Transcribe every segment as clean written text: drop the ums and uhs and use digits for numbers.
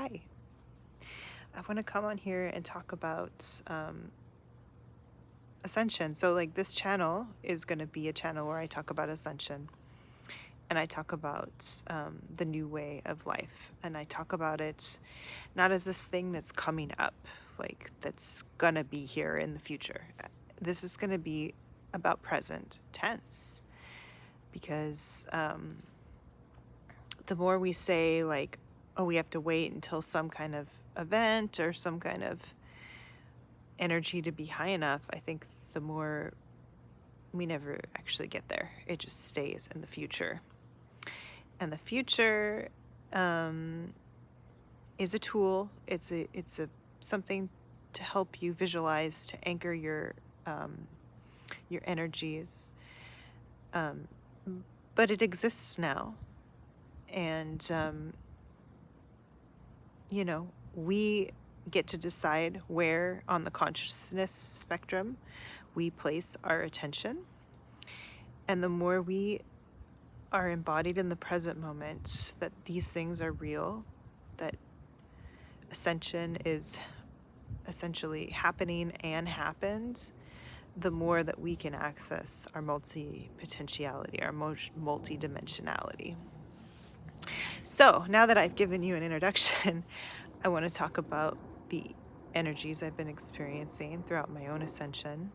Hi. I want to come on here and talk about Ascension. So, like, this channel is going to be a channel where I talk about Ascension and I talk about the new way of life. And I talk about it not as this thing that's coming up, like, that's going to be here in the future. This is going to be about present tense because the more we say, like, oh, we have to wait until some kind of event or some kind of energy to be high enough, I think the more we never actually get there. It just stays in the future. And the future is a tool. It's a something to help you visualize, to anchor your energies. But it exists now, and we get to decide where on the consciousness spectrum we place our attention. And the more we are embodied in the present moment, that these things are real, that ascension is essentially happening and happened, the more that we can access our multi-potentiality, our multi-dimensionality. So now that I've given you an introduction, I want to talk about the energies I've been experiencing throughout my own ascension.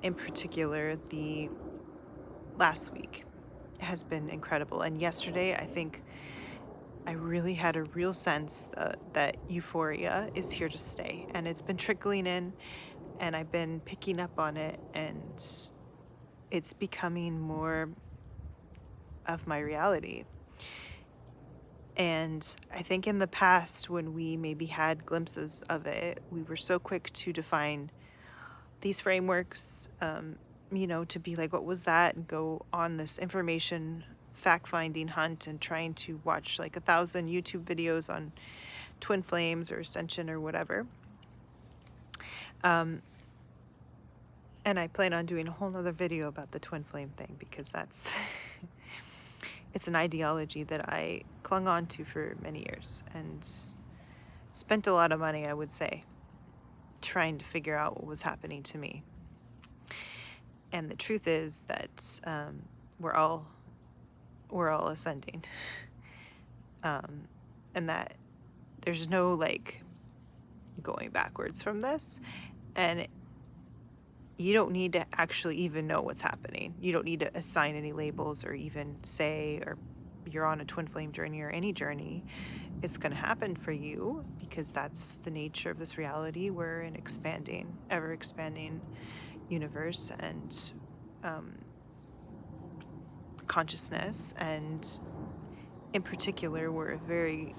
In particular, the last week has been incredible. And yesterday, I think I really had a real sense that euphoria is here to stay. And it's been trickling in, and I've been picking up on it, and it's becoming more of my reality. And I think in the past, when we maybe had glimpses of it, we were so quick to define these frameworks, to be like, what was that? And go on this information fact-finding hunt and trying to watch like 1,000 YouTube videos on twin flames or ascension or whatever. And I plan on doing a whole nother video about the twin flame thing, because that's it's an ideology that I clung on to for many years and spent a lot of money, I would say, trying to figure out what was happening to me. And the truth is that we're all ascending, and that there's no like going backwards from this. And you don't need to actually even know what's happening. You don't need to assign any labels or even say, or you're on a twin flame journey or any journey. It's going to happen for you because that's the nature of this reality. We're an expanding, ever expanding universe and consciousness. And in particular, we're a very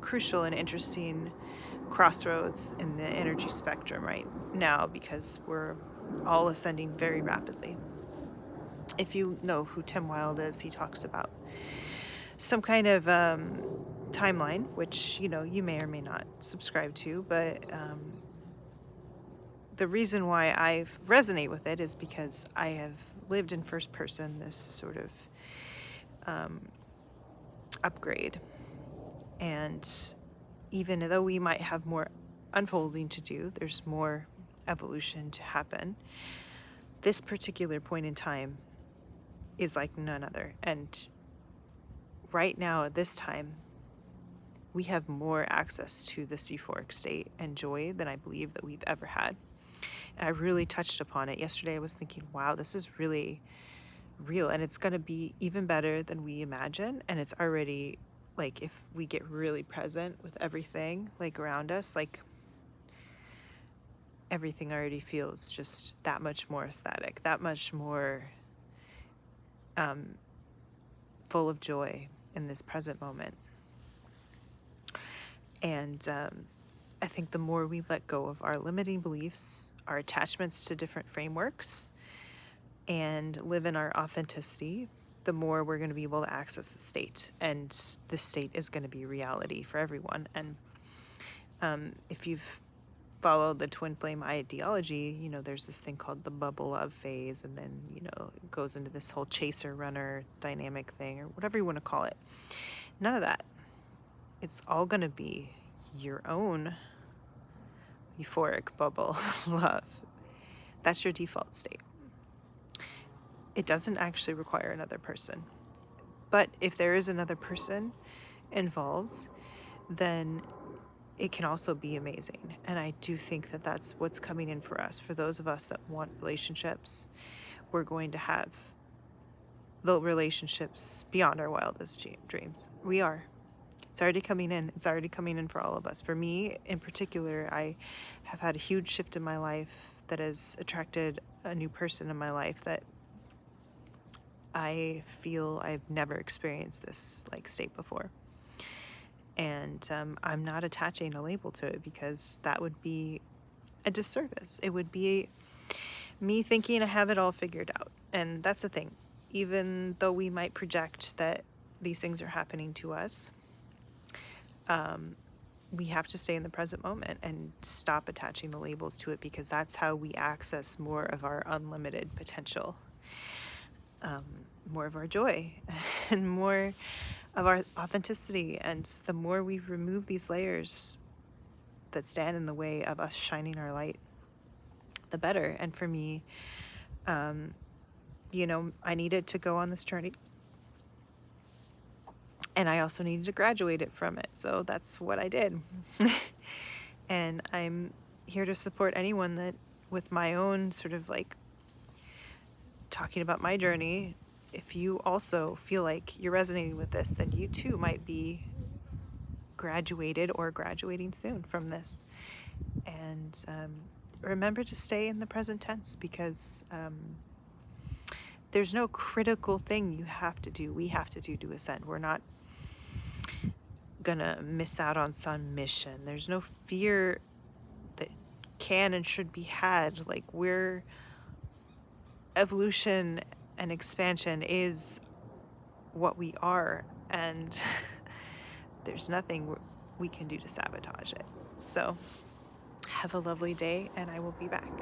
crucial and interesting crossroads in the energy spectrum right now, because we're all ascending very rapidly. If you know who Tim Wilde is, he talks about some kind of timeline, which you may or may not subscribe to, but the reason why I resonate with it is because I have lived in first person this sort of upgrade. And even though we might have more unfolding to do, there's more evolution to happen. This particular point in time is like none other. And right now, at this time, we have more access to this euphoric state and joy than I believe that we've ever had. And I really touched upon it. Yesterday I was thinking, wow, this is really real, and it's going to be even better than we imagine. And it's already, like, if we get really present with everything like around us, like everything already feels just that much more aesthetic, that much more full of joy in this present moment. And I think the more we let go of our limiting beliefs, our attachments to different frameworks, and live in our authenticity, the more we're going to be able to access the state. And the state is going to be reality for everyone. And if you've followed the twin flame ideology, there's this thing called the bubble love phase, and then, it goes into this whole chaser runner dynamic thing, or whatever you want to call it. None of that. it's all going to be your own euphoric bubble love. That's your default state. It doesn't actually require another person. But if there is another person involved, then it can also be amazing. And I do think that that's what's coming in for us. For those of us that want relationships, we're going to have the relationships beyond our wildest dreams. We are. It's already coming in. It's already coming in for all of us. For me in particular, I have had a huge shift in my life that has attracted a new person in my life that I feel I've never experienced this like state before. And I'm not attaching a label to it because that would be a disservice. It would be me thinking I have it all figured out. And that's the thing. Even though we might project that these things are happening to us, we have to stay in the present moment and stop attaching the labels to it, because that's how we access more of our unlimited potential, more of our joy, and more of our authenticity. And the more we remove these layers that stand in the way of us shining our light, the better. And for me, I needed to go on this journey, and I also needed to graduate it from it. So that's what I did. And I'm here to support anyone that, with my own sort of like talking about my journey, if you also feel like you're resonating with this, then you too might be graduated or graduating soon from this. And remember to stay in the present tense, because there's no critical thing you have to do. We have to do to ascend. We're not gonna miss out on some mission. There's no fear that can and should be had. Like, we're evolution and expansion is what we are, and there's nothing we can do to sabotage it. So have a lovely day, and I will be back.